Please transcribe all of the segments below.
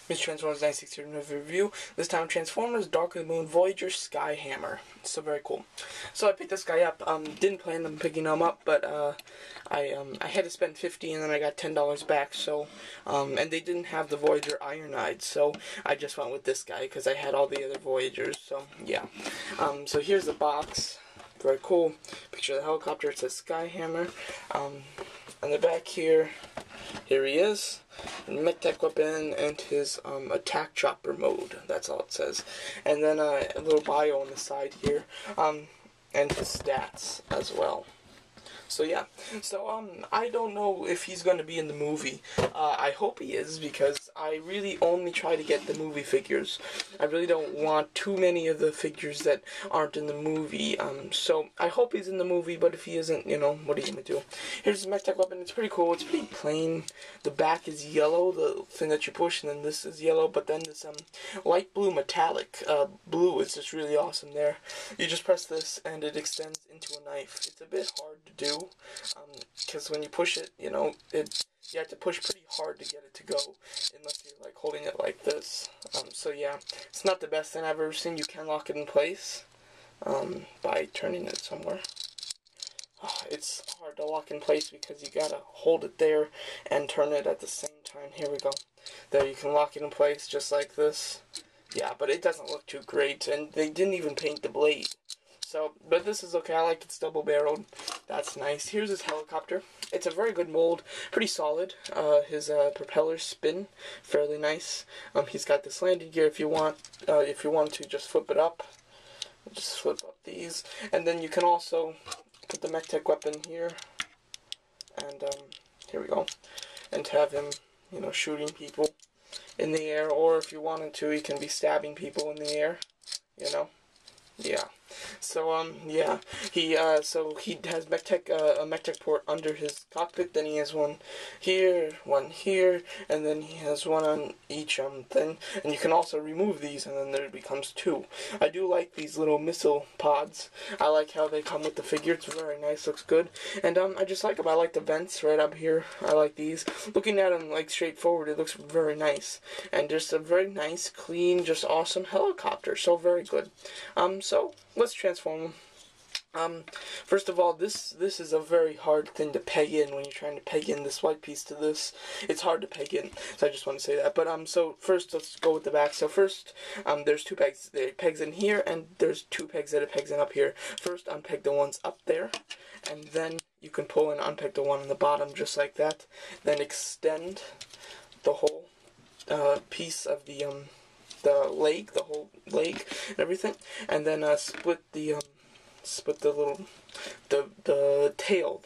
It's Transformers 96 here in review. This time Transformers Dark of the Moon Voyager Skyhammer. So very cool. So I picked this guy up. Didn't plan on picking him up, but I had to spend $50 and then I got $10 back. So and they didn't have the Voyager Ironide, so I just went with this guy because I had all the other Voyagers. So yeah. So here's the box. Very cool. Picture of the helicopter. It says Skyhammer. On the back here he is. Mech-Tech weapon and his attack chopper mode. That's all it says. And then a little bio on the side here. And his stats as well. So yeah, so I don't know if he's going to be in the movie. I hope he is, because I really only try to get the movie figures. I really don't want too many of the figures that aren't in the movie. So I hope he's in the movie, but if he isn't, you know, what are you going to do? Here's the Mech-Tech weapon. It's pretty cool. It's pretty plain. The back is yellow, the thing that you push, and then this is yellow, but then this light blue metallic blue is just really awesome there. You just press this and it extends into a knife. It's a bit hard to do. Because when you push it, you know, you have to push pretty hard to get it to go, unless you're like holding it like this. So yeah, it's not the best thing I've ever seen. You can lock it in place by turning it somewhere. It's hard to lock in place because you gotta hold it there and turn it at the same time. Here we go. There, you can lock it in place just like this. Yeah, but it doesn't look too great, and they didn't even paint the blade. So, but this is okay. I like it's double-barreled. That's nice. Here's his helicopter. It's a very good mold, pretty solid. His propellers spin fairly nice. He's got this landing gear. If you want to just flip it up, just flip up these, and then you can also put the Mech-Tech weapon here, and here we go, and have him, you know, shooting people in the air, or if you wanted to, he can be stabbing people in the air, you know. Yeah. So yeah, he has Mech-Tech, a Mech-Tech port under his cockpit. Then he has one here, and then he has one on each thing. And you can also remove these, and then there becomes two. I do like these little missile pods. I like how they come with the figure. It's very nice, looks good. And I just like them. I like the vents right up here. I like these. Looking at them like straightforward, it looks very nice. And just a very nice, clean, just awesome helicopter. So very good. So let's transform them. First of all, this is a very hard thing to peg in when you're trying to peg in this white piece to this. It's hard to peg in, so I just want to say that. But so first let's go with the back. So first, there's two pegs. There pegs in here, and there's two pegs that it pegs in up here. First, unpeg the ones up there, and then you can pull and unpeg the one on the bottom just like that. Then extend the whole piece of the leg, the whole leg and everything, and then split the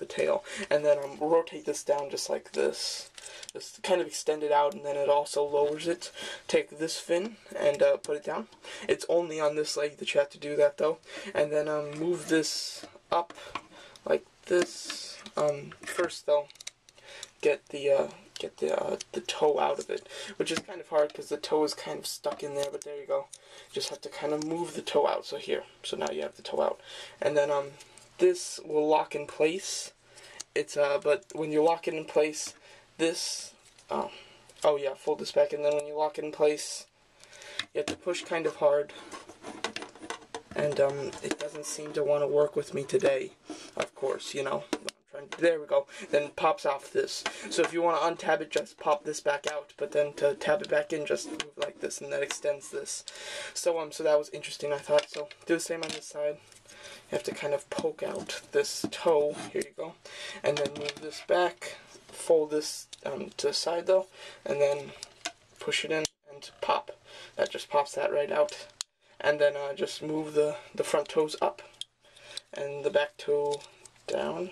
tail, and then rotate this down just like this. Just kind of extend it out, and then it also lowers it. Take this fin and put it down. It's only on this leg that you have to do that though. And then move this up like this. First though, get the toe out of it, which is kind of hard because the toe is kind of stuck in there, but there you go. Just have to kind of move the toe out. So here, so now you have the toe out, and then this will lock in place. It's but when you lock it in place, this oh yeah, fold this back, and then when you lock it in place, you have to push kind of hard, and it doesn't seem to want to work with me today, of course, you know. There we go. Then it pops off this. So if you want to untab it, just pop this back out. But then to tab it back in, just move like this, and that extends this. So so that was interesting, I thought. So do the same on this side. You have to kind of poke out this toe. Here you go. And then move this back. Fold this to the side though, and then push it in and pop. That just pops that right out. And then just move the front toes up and the back toe down.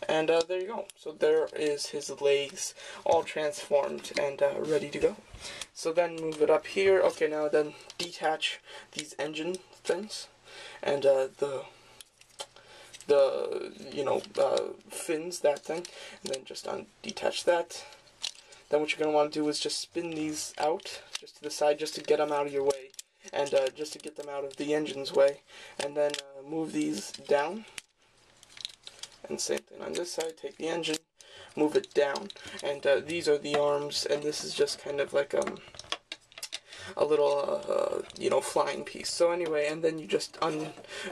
And there you go. So there is his legs all transformed and ready to go. So then move it up here. Okay, now then detach these engine things and the fins, that thing, and then just detach that. Then what you're going to want to do is just spin these out just to the side, just to get them out of your way, and just to get them out of the engine's way. And then move these down. And same thing on this side, take the engine, move it down, and these are the arms, and this is just kind of like you know, flying piece. So anyway, and then you just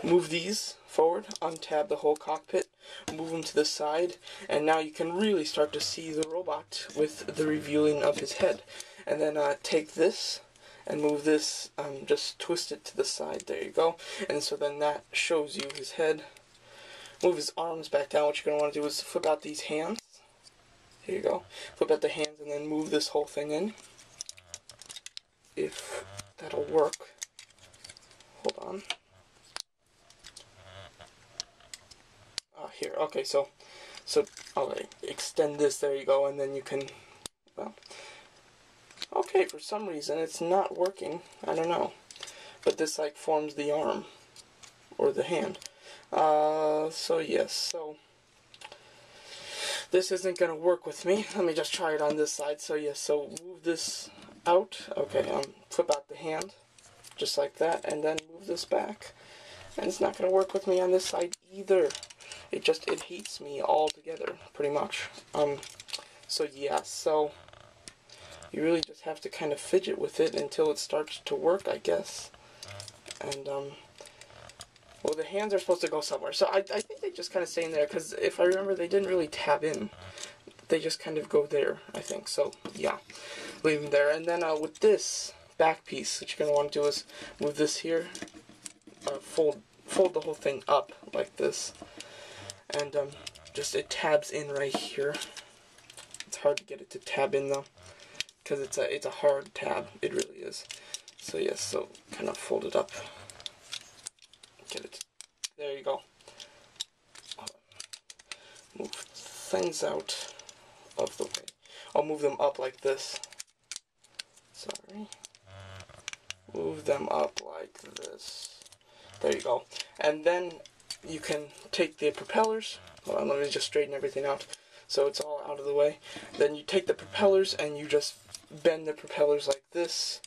move these forward, untab the whole cockpit, move them to the side, and now you can really start to see the robot with the revealing of his head. And then take this and move this, just twist it to the side, there you go. And so then that shows you his head. Move his arms back down. What you're going to want to do is flip out these hands. Here you go. Flip out the hands and then move this whole thing in. If that'll work. Hold on. Here, okay, so okay, extend this, there you go, and then you can, well, okay, for some reason it's not working, I don't know, but this like forms the arm, or the hand, so yes, so, this isn't gonna work with me. Let me just try it on this side. So yes, so move this out, okay, flip out the hand, just like that, and then move this back, and it's not gonna work with me on this side either. It hates me altogether, pretty much. So yeah, so you really just have to kind of fidget with it until it starts to work, I guess. And, well, the hands are supposed to go somewhere. So I think they just kind of stay in there, because if I remember, they didn't really tab in. They just kind of go there, I think. So, yeah, leave them there. And then with this back piece, what you're going to want to do is move this here, fold the whole thing up like this. And just it tabs in right here. It's hard to get it to tab in though, because it's a hard tab. It really is. So yes, so kind of fold it up. Get it. There you go. Move things out of the way. I'll move them up like this. Sorry. Move them up like this. There you go. And then you can take the propellers. Hold on, let me just straighten everything out so it's all out of the way. Then you take the propellers and you just bend the propellers like this,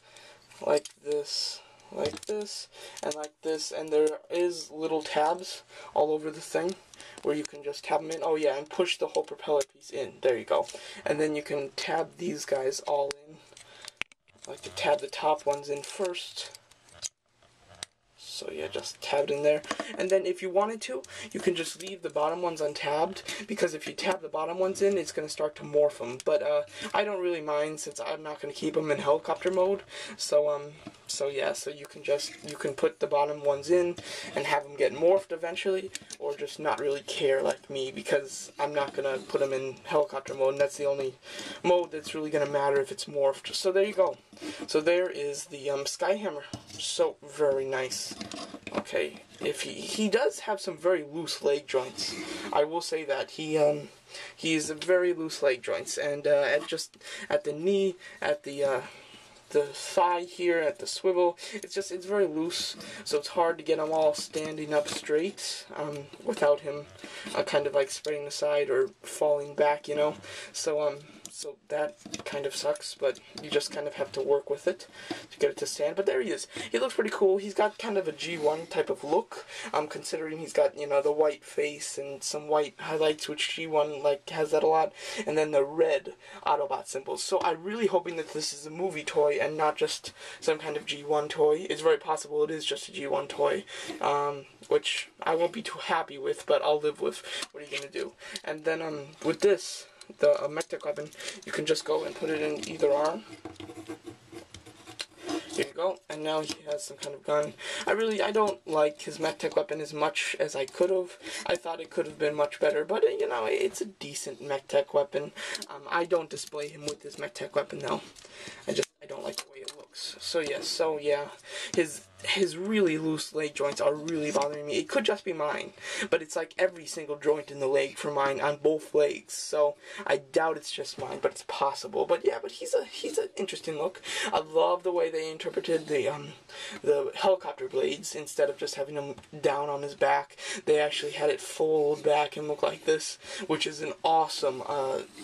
like this, like this, and like this. And there is little tabs all over the thing where you can just tab them in. Oh yeah, and push the whole propeller piece in. There you go. And then you can tab these guys all in. I like to tab the top ones in first. So yeah, just tabbed in there. And then if you wanted to, you can just leave the bottom ones untabbed, because if you tab the bottom ones in, it's going to start to morph them. But I don't really mind, since I'm not going to keep them in helicopter mode. So yeah, so you can put the bottom ones in and have them get morphed eventually, or just not really care like me, because I'm not going to put them in helicopter mode, and that's the only mode that's really going to matter if it's morphed. So there you go. So there is the Skyhammer. So very nice. Okay, if he does have some very loose leg joints. I will say that he's very loose leg joints, and at the knee, at the thigh here, at the swivel, it's very loose, so it's hard to get him all standing up straight without him kind of like spreading aside or falling back, you know. So that kind of sucks, but you just kind of have to work with it to get it to stand. But there he is. He looks pretty cool. He's got kind of a G1 type of look, considering he's got, you know, the white face and some white highlights, which G1 like has that a lot, and then the red Autobot symbols. So I'm really hoping that this is a movie toy and not just some kind of G1 toy. It's very possible it is just a G1 toy, which I won't be too happy with, but I'll live with. What are you gonna do? And then with this, the mech-tech weapon, you can just go and put it in either arm. Here you go, and now he has some kind of gun. I don't like his mech-tech weapon as much as I could have. I thought it could have been much better, but, you know, it's a decent mech-tech weapon. I don't display him with his mech-tech weapon, though. I don't like the way it looks. So, yes, so, yeah, his really loose leg joints are really bothering me. It could just be mine, but it's like every single joint in the leg for mine on both legs, so I doubt it's just mine, but it's possible. But yeah, but he's an interesting look. I love the way they interpreted the helicopter blades. Instead of just having him down on his back, they actually had it fold back and look like this, which is an awesome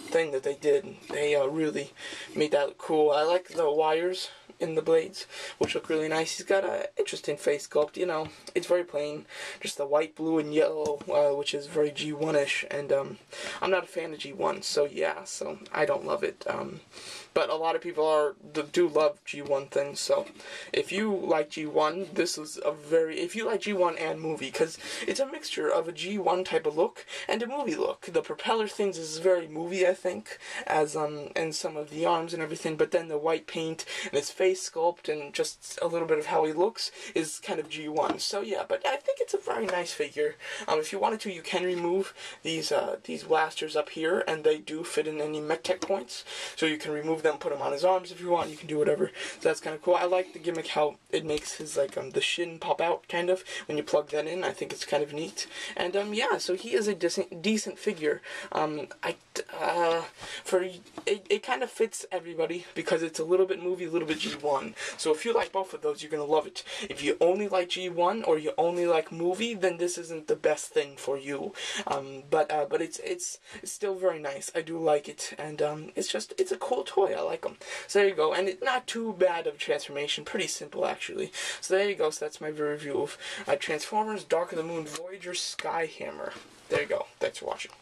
thing that they did. They really made that look cool. I like the wires in the blades, which look really nice. He's got an interesting face sculpt, you know. It's very plain, just the white, blue, and yellow, which is very G1-ish, and I'm not a fan of G1, so yeah, so I don't love it. but a lot of people do love G1 things, so if you like G1, this is if you like G1 and movie, because it's a mixture of a G1 type of look and a movie look. The propeller things is very movie, I think, as and some of the arms and everything, but then the white paint and his face sculpt and just a little bit of how he looks is kind of G1. So yeah, but I think it's a very nice figure. If you wanted to, you can remove these blasters up here, and they do fit in any MechTech points, so you can remove them, put them on his arms if you want. You can do whatever. So that's kind of cool. I like the gimmick how it makes his the shin pop out kind of when you plug that in. I think it's kind of neat. And yeah, so he is a decent figure. It kind of fits everybody because it's a little bit movie, a little bit G1. So if you like both of those, you're gonna love it. If you only like G1 or you only like movie, then this isn't the best thing for you. But it's still very nice. I do like it, and it's a cool toy. I like them. So there you go, and it's not too bad of a transformation. Pretty simple actually. So there you go. So that's my review of Transformers: Dark of the Moon Voyager Skyhammer. There you go. Thanks for watching.